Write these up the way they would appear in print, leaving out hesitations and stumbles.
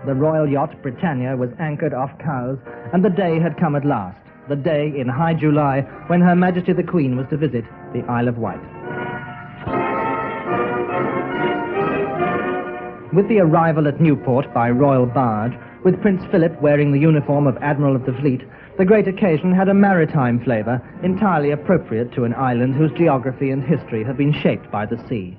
The royal yacht Britannia was anchored off Cowes, and the day had come at last, the day in high July when Her Majesty the Queen was to visit the Isle of Wight. With the arrival at Newport by royal barge, with Prince Philip wearing the uniform of Admiral of the Fleet, the great occasion had a maritime flavour entirely appropriate to an island whose geography and history have been shaped by the sea.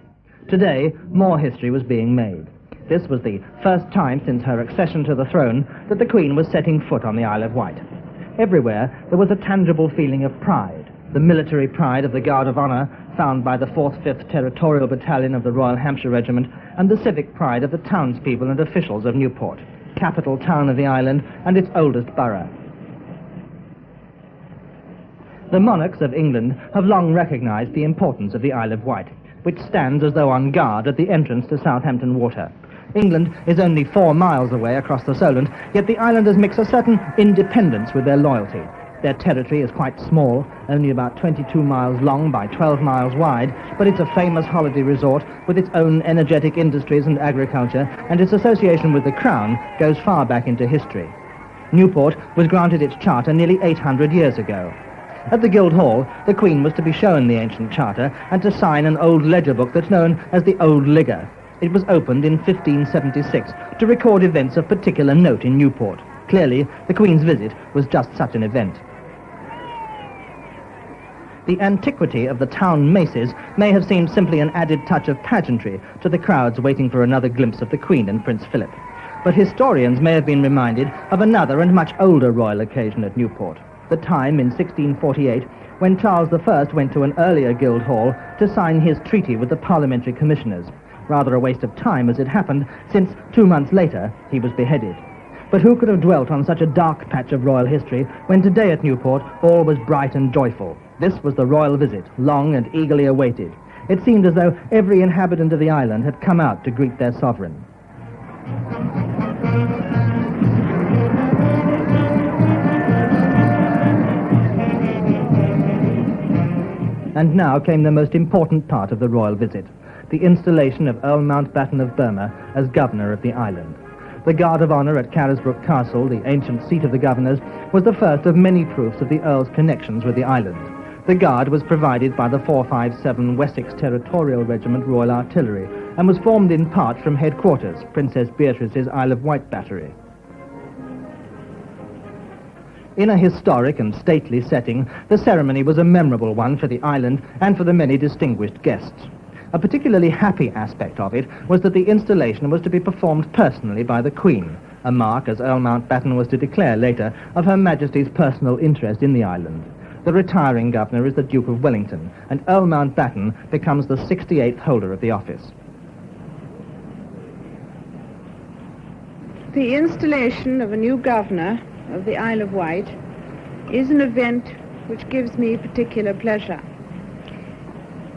Today, more history was being made. This was the first time since her accession to the throne that the Queen was setting foot on the Isle of Wight. Everywhere there was a tangible feeling of pride, the military pride of the Guard of Honour found by the 4th 5th Territorial Battalion of the Royal Hampshire Regiment, and the civic pride of the townspeople and officials of Newport, capital town of the island and its oldest borough. The monarchs of England have long recognised the importance of the Isle of Wight, which stands as though on guard at the entrance to Southampton Water. England is only 4 miles away across the Solent, yet the islanders mix a certain independence with their loyalty. Their territory is quite small, only about 22 miles long by 12 miles wide, but it's a famous holiday resort with its own energetic industries and agriculture, and its association with the Crown goes far back into history. Newport was granted its charter nearly 800 years ago. At the Guildhall, the Queen was to be shown the ancient charter and to sign an old ledger book that's known as the Old Ligger. It was opened in 1576 to record events of particular note in Newport. Clearly, the Queen's visit was just such an event. The antiquity of the town maces may have seemed simply an added touch of pageantry to the crowds waiting for another glimpse of the Queen and Prince Philip. But historians may have been reminded of another and much older royal occasion at Newport, the time in 1648 when Charles I went to an earlier Guildhall to sign his treaty with the parliamentary commissioners. Rather a waste of time as it happened, since 2 months later he was beheaded. But who could have dwelt on such a dark patch of royal history when today at Newport all was bright and joyful? This was the royal visit, long and eagerly awaited. It seemed as though every inhabitant of the island had come out to greet their sovereign. And now came the most important part of the royal visit, the installation of Earl Mountbatten of Burma as governor of the island. The Guard of Honour at Carisbrooke Castle, the ancient seat of the governors, was the first of many proofs of the Earl's connections with the island. The Guard was provided by the 457 Wessex Territorial Regiment Royal Artillery and was formed in part from headquarters, Princess Beatrice's Isle of Wight battery. In a historic and stately setting, the ceremony was a memorable one for the island and for the many distinguished guests. A particularly happy aspect of it was that the installation was to be performed personally by the Queen, a mark, as Earl Mountbatten was to declare later, of Her Majesty's personal interest in the island. The retiring governor is the Duke of Wellington, and Earl Mountbatten becomes the 68th holder of the office. The installation of a new governor of the Isle of Wight is an event which gives me particular pleasure.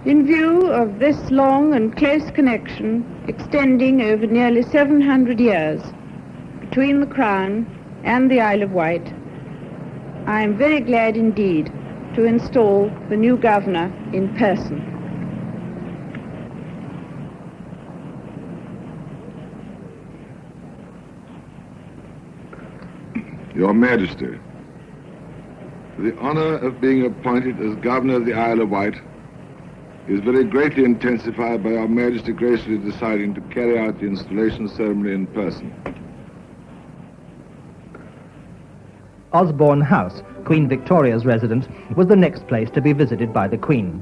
In view of this long and close connection extending over nearly 700 years between the Crown and the Isle of Wight, I am very glad indeed to install the new governor in person. Your Majesty, the honour of being appointed as Governor of the Isle of Wight is very greatly intensified by Your Majesty graciously deciding to carry out the installation ceremony in person. Osborne House, Queen Victoria's residence, was the next place to be visited by the Queen.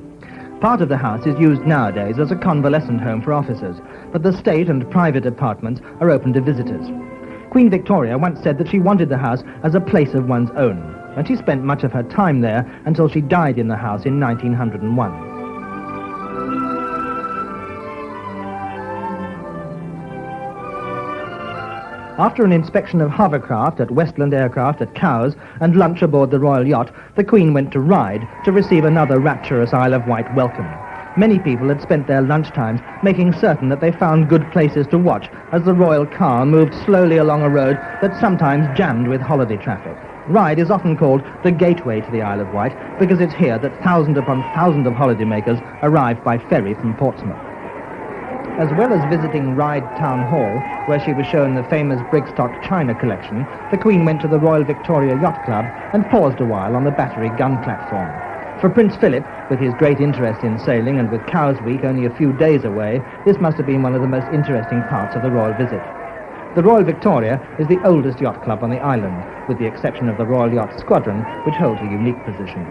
Part of the house is used nowadays as a convalescent home for officers, but the state and private apartments are open to visitors. Queen Victoria once said that she wanted the house as a place of one's own, and she spent much of her time there until she died in the house in 1901. After an inspection of hovercraft at Westland Aircraft at Cowes and lunch aboard the royal yacht, the Queen went to Ryde to receive another rapturous Isle of Wight welcome. Many people had spent their lunchtimes making certain that they found good places to watch as the royal car moved slowly along a road that sometimes jammed with holiday traffic. Ryde is often called the gateway to the Isle of Wight because it's here that thousands upon thousands of holidaymakers arrive by ferry from Portsmouth. As well as visiting Ryde Town Hall, where she was shown the famous Brigstock China collection, the Queen went to the Royal Victoria Yacht Club and paused a while on the Battery gun platform. For Prince Philip, with his great interest in sailing and with Cowes Week only a few days away, this must have been one of the most interesting parts of the royal visit. The Royal Victoria is the oldest yacht club on the island, with the exception of the Royal Yacht Squadron, which holds a unique position.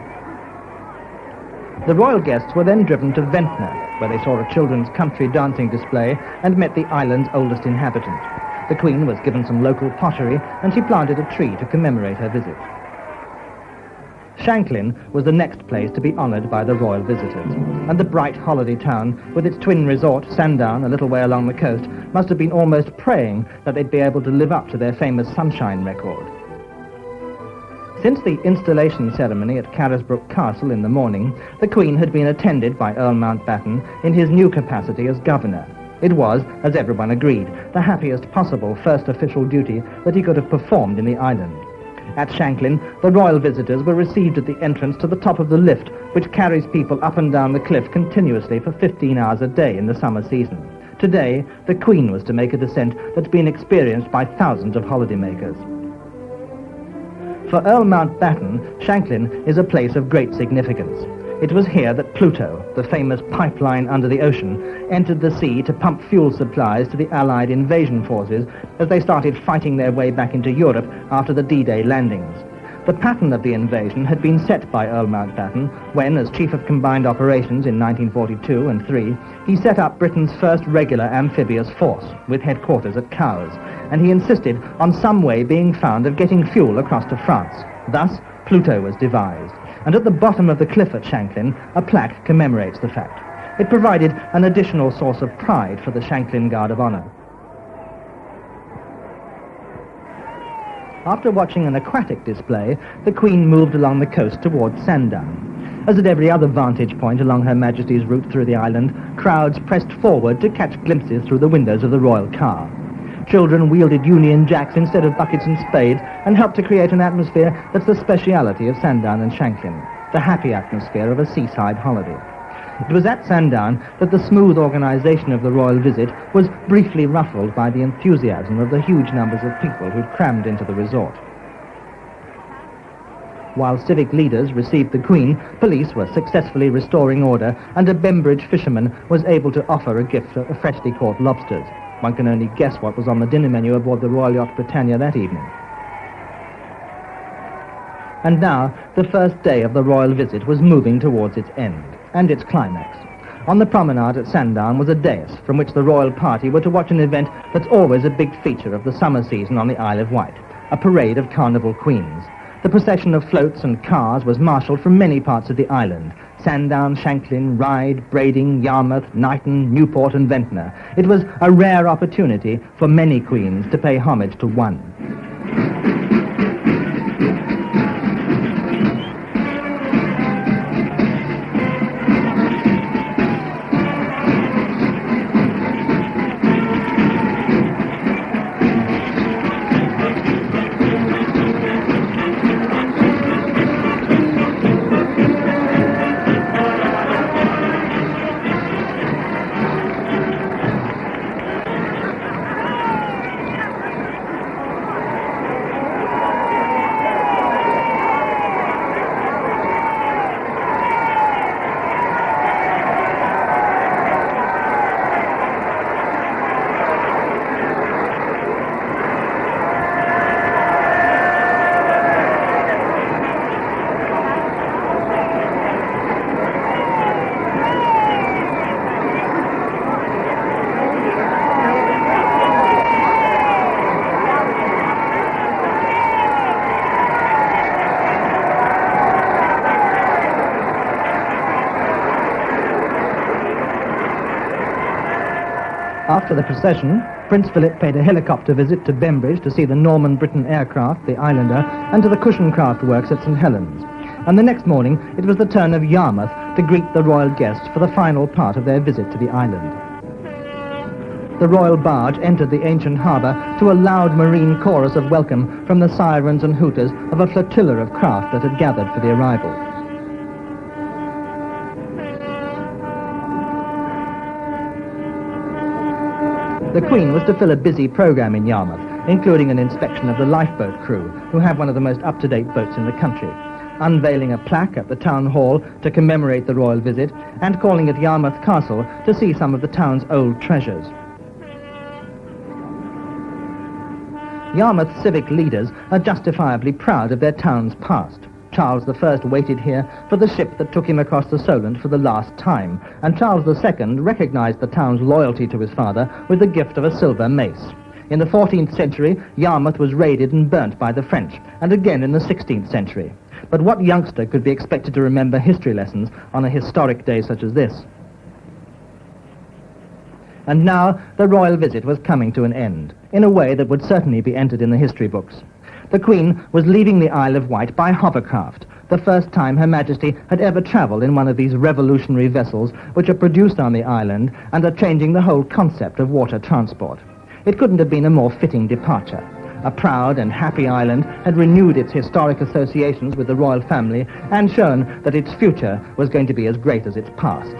The royal guests were then driven to Ventnor, where they saw a children's country dancing display and met the island's oldest inhabitant. The Queen was given some local pottery, and she planted a tree to commemorate her visit. Shanklin was the next place to be honoured by the royal visitors, and the bright holiday town, with its twin resort, Sandown, a little way along the coast, must have been almost praying that they'd be able to live up to their famous sunshine record. Since the installation ceremony at Carisbrooke Castle in the morning, the Queen had been attended by Earl Mountbatten in his new capacity as governor. It was, as everyone agreed, the happiest possible first official duty that he could have performed in the island. At Shanklin, the royal visitors were received at the entrance to the top of the lift, which carries people up and down the cliff continuously for 15 hours a day in the summer season. Today, the Queen was to make a descent that's been experienced by thousands of holidaymakers. For Earl Mountbatten, Shanklin is a place of great significance. It was here that Pluto, the famous pipeline under the ocean, entered the sea to pump fuel supplies to the Allied invasion forces as they started fighting their way back into Europe after the D-Day landings. The pattern of the invasion had been set by Earl Mountbatten when, as Chief of Combined Operations in 1942 and 3, he set up Britain's first regular amphibious force, with headquarters at Cowes, and he insisted on some way being found of getting fuel across to France. Thus, Pluto was devised, and at the bottom of the cliff at Shanklin, a plaque commemorates the fact. It provided an additional source of pride for the Shanklin Guard of Honour. After watching an aquatic display, the Queen moved along the coast towards Sandown. As at every other vantage point along Her Majesty's route through the island, crowds pressed forward to catch glimpses through the windows of the royal car. Children wielded Union Jacks instead of buckets and spades and helped to create an atmosphere that's the speciality of Sandown and Shanklin, the happy atmosphere of a seaside holiday. It was at Sandown that the smooth organisation of the royal visit was briefly ruffled by the enthusiasm of the huge numbers of people who'd crammed into the resort. While civic leaders received the Queen, police were successfully restoring order, and a Bembridge fisherman was able to offer a gift of freshly caught lobsters. One can only guess what was on the dinner menu aboard the Royal Yacht Britannia that evening. And now, the first day of the royal visit was moving towards its end, and its climax. On the promenade at Sandown was a dais from which the royal party were to watch an event that's always a big feature of the summer season on the Isle of Wight, a parade of carnival queens. The procession of floats and cars was marshalled from many parts of the island: Sandown, Shanklin, Ryde, Brading, Yarmouth, Knighton, Newport and Ventnor. It was a rare opportunity for many queens to pay homage to one. After the procession, Prince Philip paid a helicopter visit to Bembridge to see the Norman Britain aircraft, the Islander, and to the cushion craft works at St Helens. And the next morning, it was the turn of Yarmouth to greet the royal guests for the final part of their visit to the island. The royal barge entered the ancient harbour to a loud marine chorus of welcome from the sirens and hooters of a flotilla of craft that had gathered for the arrival. The Queen was to fill a busy programme in Yarmouth, including an inspection of the lifeboat crew, who have one of the most up-to-date boats in the country, unveiling a plaque at the town hall to commemorate the royal visit, and calling at Yarmouth Castle to see some of the town's old treasures. Yarmouth civic leaders are justifiably proud of their town's past. Charles I waited here for the ship that took him across the Solent for the last time, and Charles II recognised the town's loyalty to his father with the gift of a silver mace. In the 14th century, Yarmouth was raided and burnt by the French, and again in the 16th century. But what youngster could be expected to remember history lessons on a historic day such as this? And now the royal visit was coming to an end, in a way that would certainly be entered in the history books. The Queen was leaving the Isle of Wight by hovercraft, the first time Her Majesty had ever travelled in one of these revolutionary vessels which are produced on the island and are changing the whole concept of water transport. It couldn't have been a more fitting departure. A proud and happy island had renewed its historic associations with the royal family and shown that its future was going to be as great as its past.